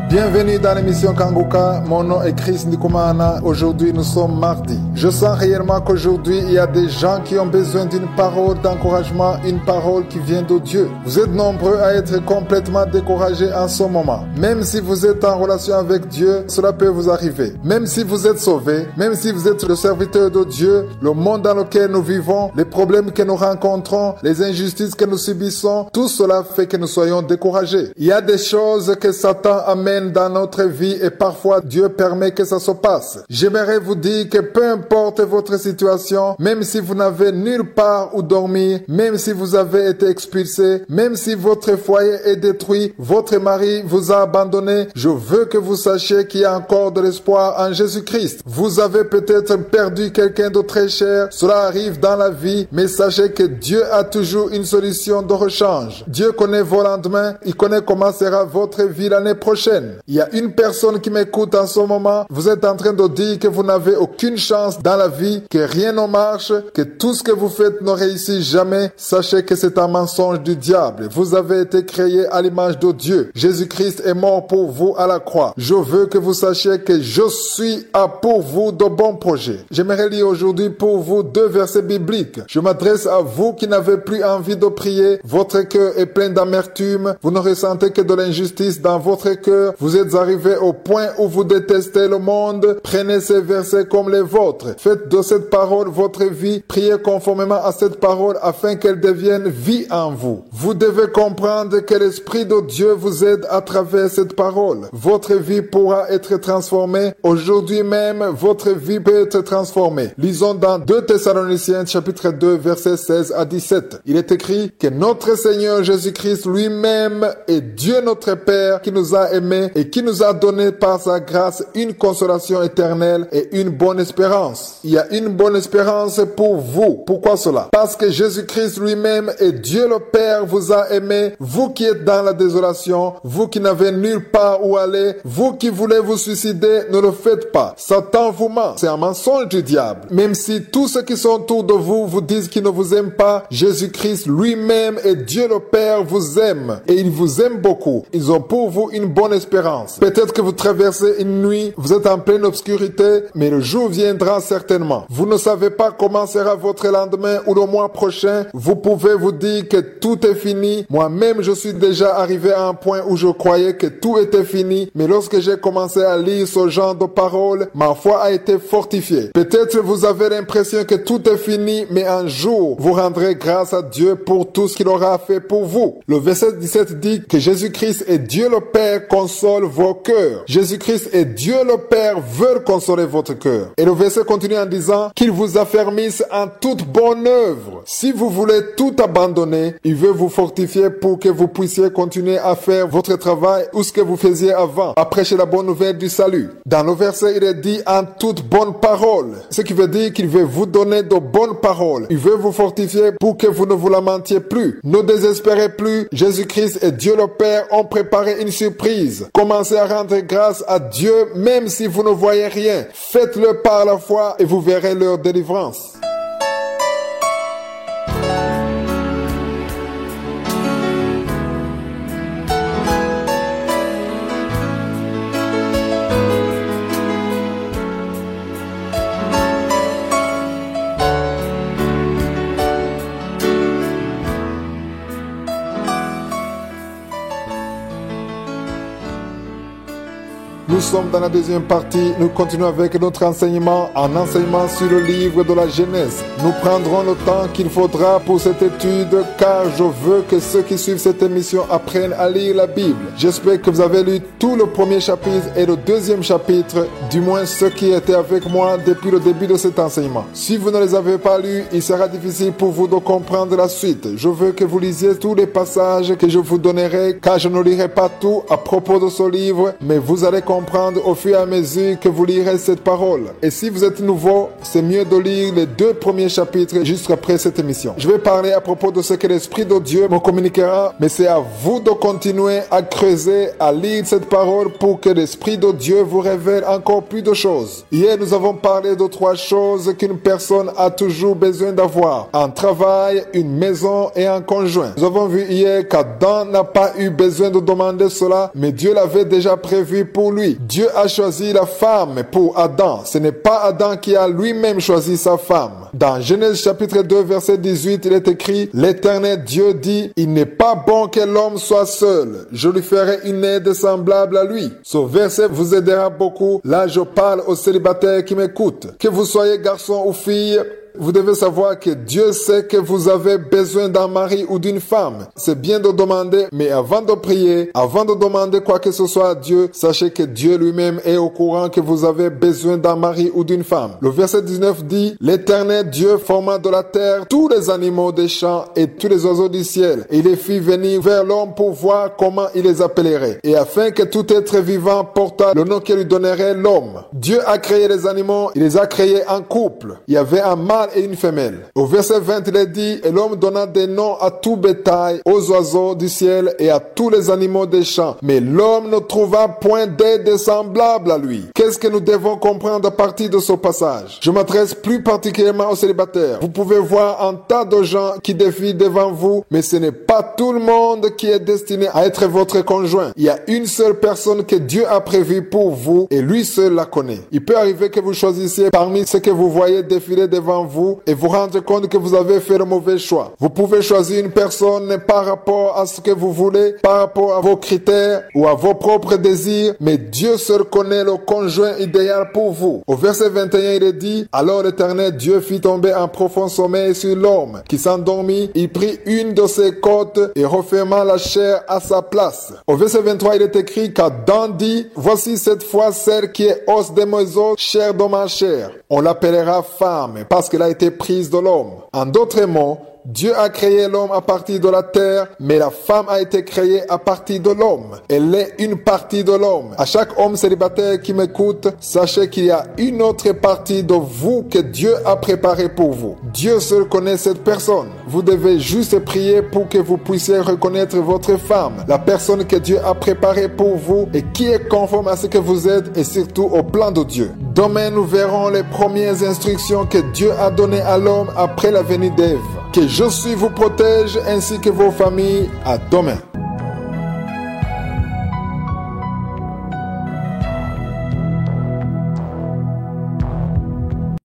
Bienvenue dans l'émission Kanguka, mon nom est Chris Ndikumana. Aujourd'hui nous sommes mardi. Je sens réellement qu'aujourd'hui il y a des gens qui ont besoin d'une parole d'encouragement, une parole qui vient de Dieu. Vous êtes nombreux à être complètement découragés en ce moment. Même si vous êtes en relation avec Dieu, cela peut vous arriver. Même si vous êtes sauvé, même si vous êtes le serviteur de Dieu, le monde dans lequel nous vivons, les problèmes que nous rencontrons, les injustices que nous subissons, tout cela fait que nous soyons découragés. Il y a des choses que Satan amène dans notre vie et parfois Dieu permet que ça se passe. J'aimerais vous dire que peu importe votre situation, même si vous n'avez nulle part où dormir, même si vous avez été expulsé, même si votre foyer est détruit, votre mari vous a abandonné, je veux que vous sachiez qu'il y a encore de l'espoir en Jésus-Christ. Vous avez peut-être perdu quelqu'un de très cher, cela arrive dans la vie, mais sachez que Dieu a toujours une solution de rechange. Dieu connaît vos lendemains, il connaît comment sera votre vie l'année prochaine. Il y a une personne qui m'écoute en ce moment. Vous êtes en train de dire que vous n'avez aucune chance dans la vie, que rien ne marche, que tout ce que vous faites ne réussit jamais. Sachez que c'est un mensonge du diable. Vous avez été créé à l'image de Dieu. Jésus-Christ est mort pour vous à la croix. Je veux que vous sachiez que je suis à pour vous de bons projets. J'aimerais lire aujourd'hui pour vous 2 versets bibliques. Je m'adresse à vous qui n'avez plus envie de prier. Votre cœur est plein d'amertume. Vous ne ressentez que de l'injustice dans votre cœur. Vous êtes arrivé au point où vous détestez le monde. Prenez ces versets comme les vôtres. Faites de cette parole votre vie. Priez conformément à cette parole afin qu'elle devienne vie en vous. Vous devez comprendre que l'Esprit de Dieu vous aide à travers cette parole. Votre vie pourra être transformée. Aujourd'hui même, votre vie peut être transformée. Lisons dans 2 Thessaloniciens chapitre 2 versets 16 à 17. Il est écrit que notre Seigneur Jésus-Christ lui-même est Dieu notre Père qui nous a aimés et qui nous a donné par sa grâce une consolation éternelle et une bonne espérance. Il y a une bonne espérance pour vous. Pourquoi cela? Parce que Jésus-Christ lui-même et Dieu le Père vous a aimé, vous qui êtes dans la désolation, vous qui n'avez nulle part où aller, vous qui voulez vous suicider, ne le faites pas. Satan vous ment. C'est un mensonge du diable. Même si tous ceux qui sont autour de vous vous disent qu'ils ne vous aiment pas, Jésus-Christ lui-même et Dieu le Père vous aiment et il vous aime beaucoup. Ils ont pour vous une bonne espérance. Peut-être que vous traversez une nuit, vous êtes en pleine obscurité, mais le jour viendra certainement. Vous ne savez pas comment sera votre lendemain ou le mois prochain. Vous pouvez vous dire que tout est fini. Moi-même, je suis déjà arrivé à un point où je croyais que tout était fini, mais lorsque j'ai commencé à lire ce genre de paroles, ma foi a été fortifiée. Peut-être vous avez l'impression que tout est fini, mais un jour, vous rendrez grâce à Dieu pour tout ce qu'il aura fait pour vous. Le verset 17 dit que Jésus-Christ et Dieu le Père console vos cœurs. Jésus-Christ et Dieu le Père veulent consoler votre cœur. Et le verset continue en disant qu'il vous affermisse en toute bonne œuvre. Si vous voulez tout abandonner, il veut vous fortifier pour que vous puissiez continuer à faire votre travail ou ce que vous faisiez avant, à prêcher la bonne nouvelle du salut. Dans le verset, il est dit en toute bonne parole. Ce qui veut dire qu'il veut vous donner de bonnes paroles. Il veut vous fortifier pour que vous ne vous lamentiez plus. Ne désespérez plus. Jésus-Christ et Dieu le Père ont préparé une surprise. Commencez à rendre grâce à Dieu même si vous ne voyez rien. Faites-le par la foi et vous verrez leur délivrance. Nous sommes dans la deuxième partie. Nous continuons avec notre enseignement, un enseignement sur le livre de la Genèse. Nous prendrons le temps qu'il faudra pour cette étude car je veux que ceux qui suivent cette émission apprennent à lire la Bible. J'espère que vous avez lu tout le premier chapitre et le deuxième chapitre, du moins ceux qui étaient avec moi depuis le début de cet enseignement. Si vous ne les avez pas lus, il sera difficile pour vous de comprendre la suite. Je veux que vous lisiez tous les passages que je vous donnerai car je ne lirai pas tout à propos de ce livre, mais vous allez comprendre comprendre au fur et à mesure que vous lirez cette parole. Et si vous êtes nouveau, c'est mieux de lire les 2 premiers chapitres juste après cette émission. Je vais parler à propos de ce que l'Esprit de Dieu me communiquera, mais c'est à vous de continuer à creuser, à lire cette parole pour que l'Esprit de Dieu vous révèle encore plus de choses. Hier, nous avons parlé de 3 choses qu'une personne a toujours besoin d'avoir: un travail, une maison et un conjoint. Nous avons vu hier qu'Adam n'a pas eu besoin de demander cela, mais Dieu l'avait déjà prévu pour lui. Dieu a choisi la femme pour Adam. Ce n'est pas Adam qui a lui-même choisi sa femme. Dans Genèse chapitre 2 verset 18, il est écrit: l'Éternel Dieu dit, il n'est pas bon que l'homme soit seul. Je lui ferai une aide semblable à lui. Ce verset vous aidera beaucoup. Là, je parle aux célibataires qui m'écoutent. Que vous soyez garçon ou fille, vous devez savoir que Dieu sait que vous avez besoin d'un mari ou d'une femme. C'est bien de demander, mais avant de prier, avant de demander quoi que ce soit à Dieu, sachez que Dieu lui-même est au courant que vous avez besoin d'un mari ou d'une femme. Le verset 19 dit: l'Éternel Dieu forma de la terre tous les animaux des champs et tous les oiseaux du ciel. Et il les fit venir vers l'homme pour voir comment il les appellerait. Et afin que tout être vivant portât le nom qu'il lui donnerait l'homme. Dieu a créé les animaux, il les a créés en couple. Il y avait un mâle et une femelle. Au verset 20, il est dit: et l'homme donna des noms à tout bétail, aux oiseaux du ciel et à tous les animaux des champs. Mais l'homme ne trouva point d'aide semblable à lui. Qu'est-ce que nous devons comprendre à partir de ce passage? Je m'adresse plus particulièrement aux célibataires. Vous pouvez voir un tas de gens qui défilent devant vous, mais ce n'est pas tout le monde qui est destiné à être votre conjoint. Il y a une seule personne que Dieu a prévue pour vous et lui seul la connaît. Il peut arriver que vous choisissiez parmi ceux que vous voyez défiler devant vous et vous rendre compte que vous avez fait le mauvais choix. Vous pouvez choisir une personne par rapport à ce que vous voulez, par rapport à vos critères ou à vos propres désirs, mais Dieu seul connaît le conjoint idéal pour vous. Au verset 21, il est dit: alors l'Éternel Dieu fit tomber un profond sommeil sur l'homme qui s'endormit. Il prit une de ses côtes et referma la chair à sa place. Au verset 23, il est écrit qu'Adam dit: voici cette fois celle qui est os de mes os, chair de ma chair. On l'appellera femme parce qu'elle a été prise de l'homme. En d'autres mots, Dieu a créé l'homme à partir de la terre, mais la femme a été créée à partir de l'homme. Elle est une partie de l'homme. À chaque homme célibataire qui m'écoute, sachez qu'il y a une autre partie de vous que Dieu a préparée pour vous. Dieu seul connaît cette personne. Vous devez juste prier pour que vous puissiez reconnaître votre femme, la personne que Dieu a préparée pour vous et qui est conforme à ce que vous êtes et surtout au plan de Dieu. Demain, nous verrons les premières instructions que Dieu a données à l'homme après la venue d'Ève. Que Jésus vous protège ainsi que vos familles. À demain.